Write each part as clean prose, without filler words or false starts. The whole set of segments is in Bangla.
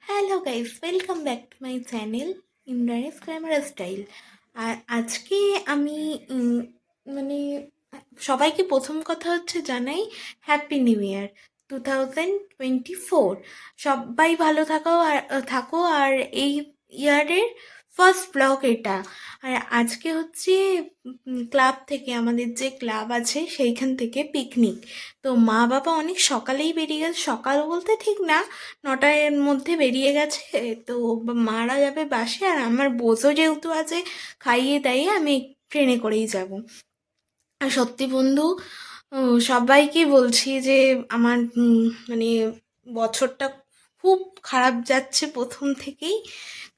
Hello guys, welcome back to my channel ইমরানিস ক্যামেরা স্টাইল। আর আজকে আমি মানে সবাইকে প্রথম কথা হচ্ছে জানাই হ্যাপি নিউ ইয়ার 2024। সবাই ভালো থাকো আর এই ইয়ারের ফার্স্ট ব্লগ এটা। আর আজকে হচ্ছে ক্লাব থেকে, আমাদের যে ক্লাব আছে সেইখান থেকে পিকনিক। তো মা বাবা অনেক সকালেই বেরিয়ে গেছে, সকাল বলতে ঠিক না, 9টার মধ্যে বেরিয়ে গেছে। তো মারা যাবে বাসে, আর আমার বোঝো যেহেতু আছে, খাইয়ে দাইয়ে আমি ট্রেনে করেই যাব। আর সত্যি বন্ধু, সবাইকে বলছি যে আমার মানে বছরটা খুব খারাপ যাচ্ছে প্রথম থেকেই।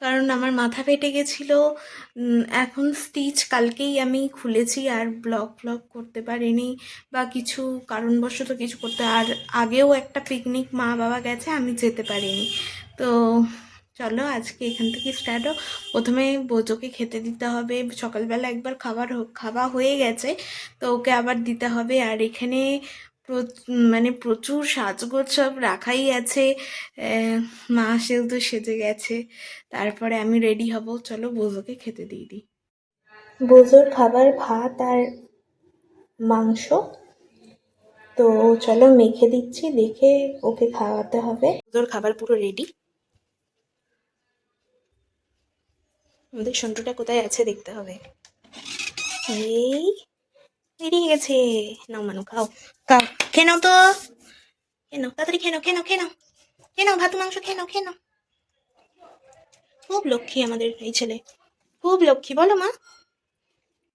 কারণ আমার মাথা ফেটে গেছিলো। এখন স্টিচ কালকেই আমি খুলেছি, আর ব্লগ করতে পারিনি বা কিছু কারণবশত কিছু করতে। আর আগেও একটা পিকনিক মা বাবা গেছে, আমি যেতে পারিনি। তো চলো আজকে এখান থেকে স্টার্ট হোক। প্রথমে বোজোকে খেতে দিতে হবে, সকালবেলা একবার খাওয়া হয়ে গেছে, তো ওকে আবার দিতে হবে। আর এখানে মানে প্রচুর সাজগোজ সব রাখাই আছে। মা সেহেতু সেজে গেছে, তারপরে আমি রেডি হব। চলো বোজোকে খেতে দিয়ে দিই। বোজোর খাবার ভাত আর মাংস, তো চলো মেখে দিচ্ছি, দেখে ওকে খাওয়াতে হবে। বোজোর খাবার পুরো রেডি। আমাদের সন্টুটা কোথায় আছে দেখতে হবে। এই বেরিয়ে গেছে। নাও মানু, খাও খাও, খেয়ে নাও তো, খেয়ে নাও তাড়াতাড়ি, খেয়ে নাও খেয়ে নাও খেয়ে নাও খেয়ে নাও, ভাত মাংস খেয়ে নাও খেয়ে নাও। খুব লক্ষ্মী আমাদের এই ছেলে, খুব লক্ষ্মী, বলো মা।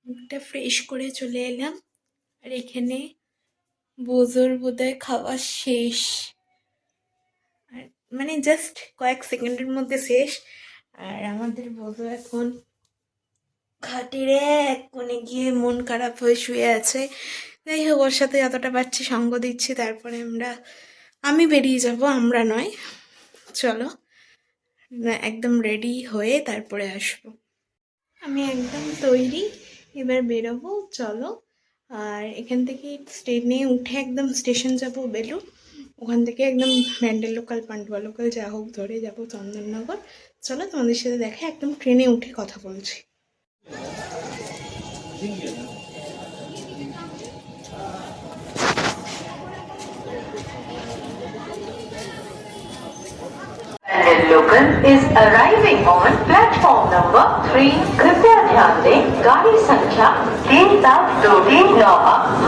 মুখটা ফ্রেশ করে চলে এলাম, আর এখানে বোজোর বোধহয় খাওয়া শেষ, আর মানে জাস্ট কয়েক সেকেন্ডের মধ্যে শেষ। আর আমাদের বোজো এখন খাটের এক কোণে গিয়ে মন খারাপ হয়ে শুয়ে আছে। যাই হোক, ওর সাথে যতটা পারছি সঙ্গ দিচ্ছি, তারপরে আমি বেরিয়ে যাব, আমরা নয়। চলো একদম রেডি হয়ে তারপরে আসবো। আমি একদম তৈরি, এবার বেরোবো, চলো। আর এখান থেকে ট্রেনে উঠে একদম স্টেশন যাব বেলুড়, ওখান থেকে একদম ব্যান্ডেল লোকাল, পান্ডুয়া লোকাল যা হোক ধরে যাব চন্দননগর। চলো তোমাদের সাথে দেখা, একদম ট্রেনে উঠে কথা বলছি। Local is arriving on platform number 3। कृपया ध्यान दें, गाड़ी संख्या 3729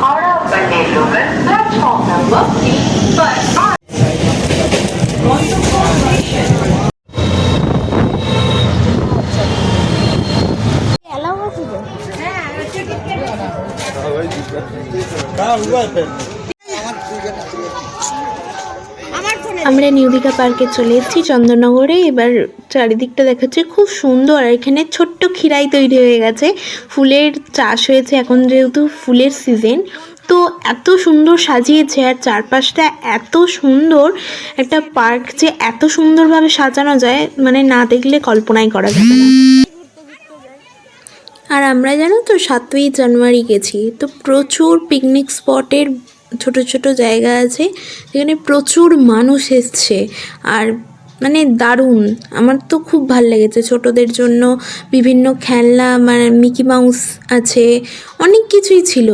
हावड़ा बंडे लोकल प्लेटफॉर्म नंबर 3 पर আমরা নিউ দীঘা পার্কে চলে এসেছি চন্দননগরে। এবার চারিদিকটা দেখাচ্ছে খুব সুন্দর, আর এখানে ছোট্ট খিরাই তৈরি হয়ে গেছে, ফুলের চাষ হয়েছে এখন যেহেতু ফুলের সিজন। তো এত সুন্দর সাজিয়েছে, আর চারপাশটা এত সুন্দর। একটা পার্ক যে এত সুন্দরভাবে সাজানো যায়, মানে না দেখলে কল্পনাই করা যাবে না। আর আমরা জানো তো 7ই জানুয়ারি গেছি, তো প্রচুর পিকনিক স্পটের ছোট ছোট জায়গা আছে যেখানে প্রচুর মানুষ এসছে। আর মানে দারুণ, আমার তো খুব ভাল লেগেছে। ছোটদের জন্য বিভিন্ন খেলনা, মানে মিকি মাউস আছে, অনেক কিছুই ছিল।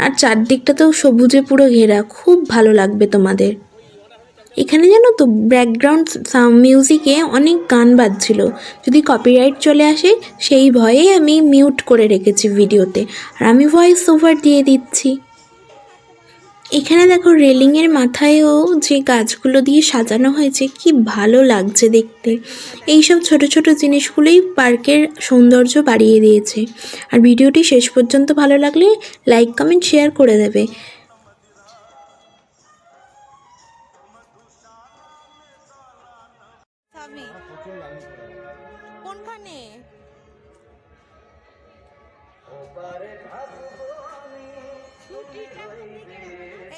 আর চারদিকটা তো সবুজে পুরো ঘেরা, খুব ভালো লাগবে তোমাদের। এখানে জানো তো ব্যাকগ্রাউন্ড মিউজিকে অনেক গান বাজছিল, যদি কপিরাইট চলে আসে সেই ভয়ে আমি মিউট করে রেখেছি ভিডিওতে, আর আমি ভয়েস ওভার দিয়ে দিচ্ছি। এখানে দেখো রেলিংয়ের মাথায়ও যে গাছগুলো দিয়ে সাজানো হয়েছে, কি ভালো লাগছে দেখতে। এইসব ছোট ছোট জিনিসগুলোই পার্কের সৌন্দর্য বাড়িয়ে দিয়েছে। আর ভিডিওটি শেষ পর্যন্ত ভালো লাগলে লাইক কমেন্ট শেয়ার করে দেবে। কোনখানে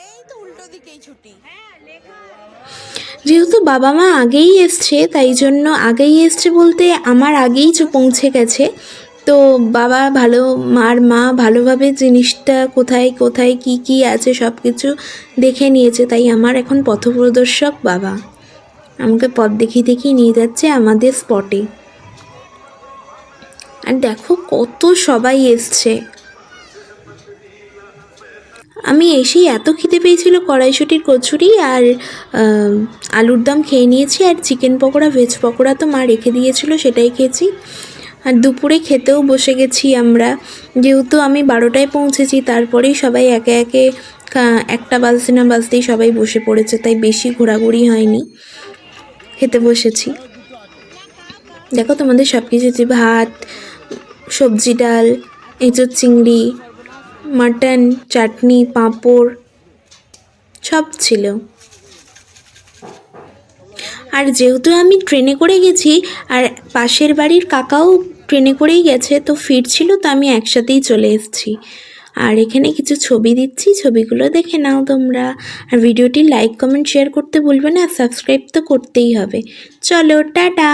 এই তো উল্টো দিকেই ছুটি। যেহেতু বাবা মা আগেই এসছে, তাই জন্য আগেই এসছে বলতে আমার আগেই পৌঁছে গেছে। তো বাবা মা ভালোভাবে জিনিসটা কোথায় কোথায় কি কি আছে সব কিছু দেখে নিয়েছে, তাই আমার এখন পথপ্রদর্শক বাবা। আমাকে পথ দেখিয়ে দেখিয়ে নিয়ে যাচ্ছে আমাদের স্পটে। আর দেখো কত সবাই এসছে। আমি এসেই এত খিদে পেয়েছিল, কড়াইশুঁটির কচুরি আর আলুর দম খেয়ে নিয়েছি, আর চিকেন পকোড়া ভেজ পকোড়া তো মা রেখে দিয়েছিল, সেটাই খেয়েছি। আর দুপুরে খেতেও বসে গেছি আমরা, যেহেতু আমি 12টায় পৌঁছেছি, তারপরেই সবাই একে একে একটা বাজতে না বাজতেই সবাই বসে পড়েছে, তাই বেশি ঘোরাঘুরি হয়নি, খেতে বসেছি। দেখো তোমাদের সব কিছু, ভাত, সবজি, ডাল, এঁচোড় চিংড়ি, মাটন, চাটনি, পাঁপড় সব ছিল। আর যেহেতু আমি ট্রেনে করে গেছি, আর পাশের বাড়ির কাকাও ট্রেনে করেই গেছে, তো ফিরছিল, তো আমি একসাথেই চলে এসেছি। আর এখানে কিছু ছবি দিচ্ছি, ছবিগুলো দেখে নাও তোমরা। আর ভিডিওটি লাইক কমেন্ট শেয়ার করতে ভুলবে না, আর সাবস্ক্রাইব তো করতেই হবে। চলো টাটা।